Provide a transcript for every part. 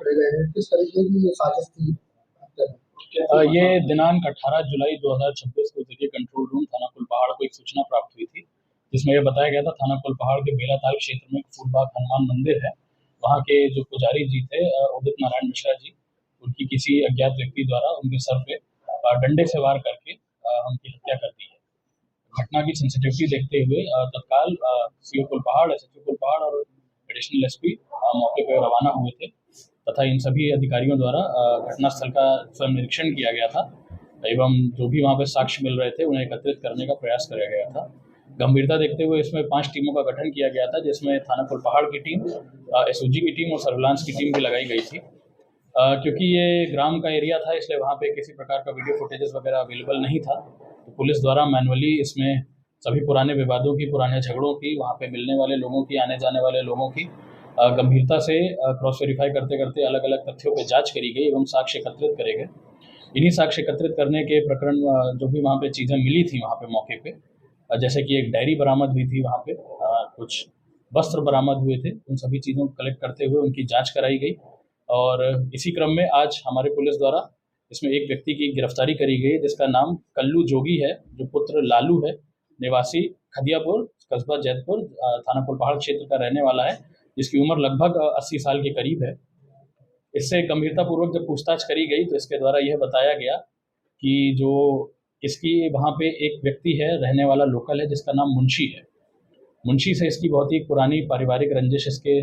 पकड़े गए हैं, किस तरीके की ये साजिश थी? ये दिनांक 18 जुलाई 2026 को देखिए कंट्रोल रूम थाना कुलपहाड़ को एक सूचना प्राप्त हुई थी, जिसमें यह बताया गया था थाना कुलपहाड़ के बेलाताल क्षेत्र में एक फूलबाग हनुमान मंदिर है। वहाँ के जो पुजारी जी थे उदित नारायण मिश्रा जी, उनकी किसी अज्ञात व्यक्ति द्वारा उनके सर पे डंडे से वार करके उनकी हत्या कर दी है। घटना की सेंसिटिविटी देखते हुए तत्काल सीओ कुलपहाड़, एसएचओ कुलपहाड़ और एडिशनल एसपी मौके पर रवाना हुए थे तथा इन सभी अधिकारियों द्वारा घटनास्थल का स्वयं निरीक्षण किया गया था एवं जो भी वहाँ पे साक्ष्य मिल रहे थे उन्हें एकत्रित करने का प्रयास किया गया था। गंभीरता देखते हुए इसमें 5 टीमों का गठन किया गया था, जिसमें थाना कुलपहाड़ की टीम, एसओजी की टीम और सर्विलांस की टीम भी लगाई गई थी। क्योंकि ये ग्राम का एरिया था इसलिए वहाँ पे किसी प्रकार का वीडियो फुटेजेस वगैरह अवेलेबल नहीं था, तो पुलिस द्वारा मैनुअली इसमें सभी पुराने विवादों की, पुराने झगड़ों की, वहाँ पे मिलने वाले लोगों की, आने जाने वाले लोगों की गंभीरता से क्रॉस वेरीफाई करते करते अलग अलग तथ्यों पर जांच करी गई एवं साक्ष्य एकत्रित करे गए। इन्हीं साक्ष्य एकत्रित करने के प्रकरण जो भी वहाँ पे चीज़ें मिली थी वहाँ पे मौके पे, जैसे कि एक डायरी बरामद हुई थी वहाँ पे, कुछ वस्त्र बरामद हुए थे, उन सभी चीज़ों को कलेक्ट करते हुए उनकी जांच कराई गई और इसी क्रम में आज हमारे पुलिस द्वारा इसमें एक व्यक्ति की गिरफ्तारी करी गई जिसका नाम कल्लू जोगी है, जो पुत्र लालू है, निवासी खदियापुर, कस्बा जैतपुर, थाना कुलपहाड़ क्षेत्र का रहने वाला है, जिसकी उम्र लगभग 80 साल के करीब है। इससे गंभीरतापूर्वक जब पूछताछ करी गई तो इसके द्वारा यह बताया गया कि जो इसकी वहाँ पे एक व्यक्ति है, रहने वाला लोकल है, जिसका नाम मुंशी है। मुंशी से इसकी बहुत ही पुरानी पारिवारिक रंजिश इसके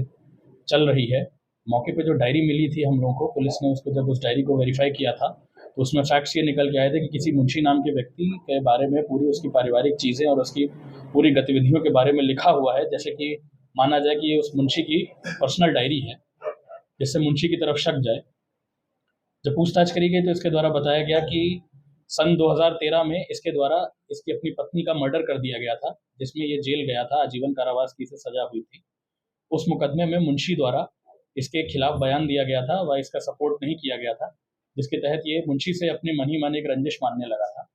चल रही है। मौके पे जो डायरी मिली थी हम लोगों को, पुलिस ने उसको जब उस डायरी को वेरीफाई किया था तो उसमें फैक्ट्स ये निकल के आए थे कि किसी मुंशी नाम के व्यक्ति के बारे में पूरी उसकी पारिवारिक चीज़ें और उसकी पूरी गतिविधियों के बारे में लिखा हुआ है, जैसे कि माना जाए कि ये उस मुंशी की पर्सनल डायरी है, जिससे मुंशी की तरफ शक जाए। जब पूछताछ करी गई तो इसके द्वारा बताया गया कि सन 2013 में इसके द्वारा इसकी अपनी पत्नी का मर्डर कर दिया गया था, जिसमें ये जेल गया था, आजीवन कारावास की इसे सजा हुई थी। उस मुकदमे में मुंशी द्वारा इसके खिलाफ बयान दिया गया था व इसका सपोर्ट नहीं किया गया था, जिसके तहत ये मुंशी से अपनी मनी मन एक रंजिश मानने लगा था।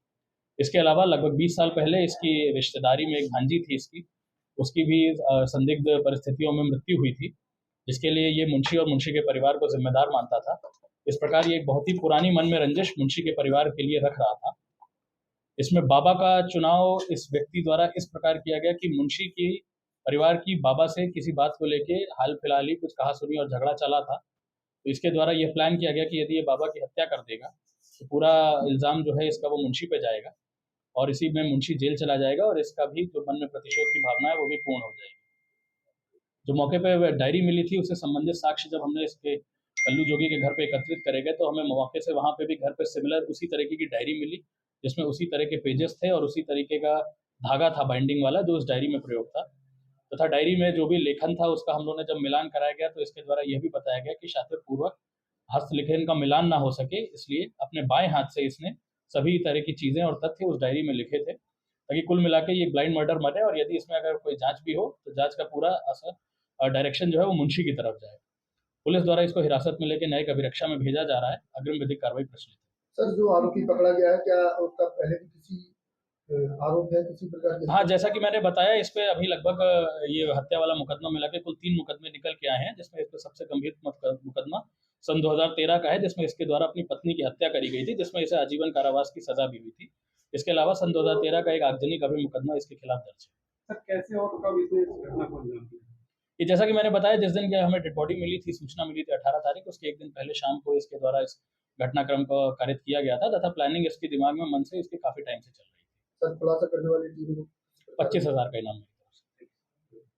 इसके अलावा लगभग 20 साल पहले इसकी रिश्तेदारी में एक भांजी थी इसकी, उसकी भी संदिग्ध परिस्थितियों में मृत्यु हुई थी, जिसके लिए ये मुंशी और मुंशी के परिवार को जिम्मेदार मानता था। इस प्रकार ये एक बहुत ही पुरानी मन में रंजिश मुंशी के परिवार के लिए रख रहा था। इसमें बाबा का चुनाव इस व्यक्ति द्वारा इस प्रकार किया गया कि मुंशी की परिवार की बाबा से किसी बात को लेके हाल फिलहाल ही कुछ कहा-सुनी और झगड़ा चला था। तो इसके द्वारा यह प्लान किया गया कि यदि ये बाबा की हत्या कर देगा, तो पूरा इल्ज़ाम जो है इसका वो मुंशी पे जाएगा और इसी में मुंशी जेल चला जाएगा और इसका भी जो मन में प्रतिशोध की भावना है वो भी पूर्ण हो जाएगी। जो मौके पे डायरी मिली थी उससे संबंधित साक्ष्य जब हमने इसके कल्लू जोगी के घर पे एकत्रित करे गए तो हमें मौके से वहाँ पे भी घर पे सिमिलर उसी तरीके की डायरी मिली, जिसमें उसी तरह के पेजेस थे और उसी तरीके का धागा था बाइंडिंग वाला जो उस डायरी में प्रयोग था। तथा डायरी में जो भी लेखन था उसका हम लोगों ने जब मिलान कराया गया तो इसके द्वारा यह भी बताया गया कि शातिरपूर्वक हस्तलिखन का मिलान ना हो सके, इसलिए अपने बाएं हाथ से इसने सभी तरह की चीज़ें और तथ्य उस डायरी में लिखे थे, ताकि कुल मिला के ये ब्लाइंड मर्डर बने और यदि इसमें अगर कोई जाँच भी हो तो जाँच का पूरा असर डायरेक्शन जो है वो मुंशी की तरफ जाए। पुलिस द्वारा इसको हिरासत में लेके न्यायिक अभिरक्षा में भेजा जा रहा है। अग्रिम विधिक कार्रवाई प्रचलित है। सर, जो आरोपी पकड़ा गया है, क्या उसका पहले भी किसी आरोप है किसी प्रकार के? हाँ, जैसा कि मैंने बताया इस पे अभी लगभग ये हत्या वाला मुकदमा मिला के कुल 3 मुकदमे निकल के आए हैं, जिसमें इसका सबसे गंभीर मुकदमा सन 2013 का है, जिसमें इसके द्वारा अपनी पत्नी की हत्या करी गई थी, जिसमें इसे आजीवन कारावास की सजा भी हुई थी। इसके अलावा सन 2013 का एक आगजनी का भी मुकदमा इसके खिलाफ दर्ज है। सर, कैसे और कब इसने इस घटना को अंजाम दिया? ये जैसा कि मैंने बताया जिस दिन हमें डेड बॉडी मिली थी, सूचना मिली थी 18 तारीख, उसके एक दिन पहले शाम को इसके द्वारा इस घटनाक्रम को कारित किया गया था तथा प्लानिंग इसके दिमाग में मन से इसके काफ़ी टाइम से चल रही थी। सर, खुलासा करने वाली टीम को 25,000 का इनाम मिला।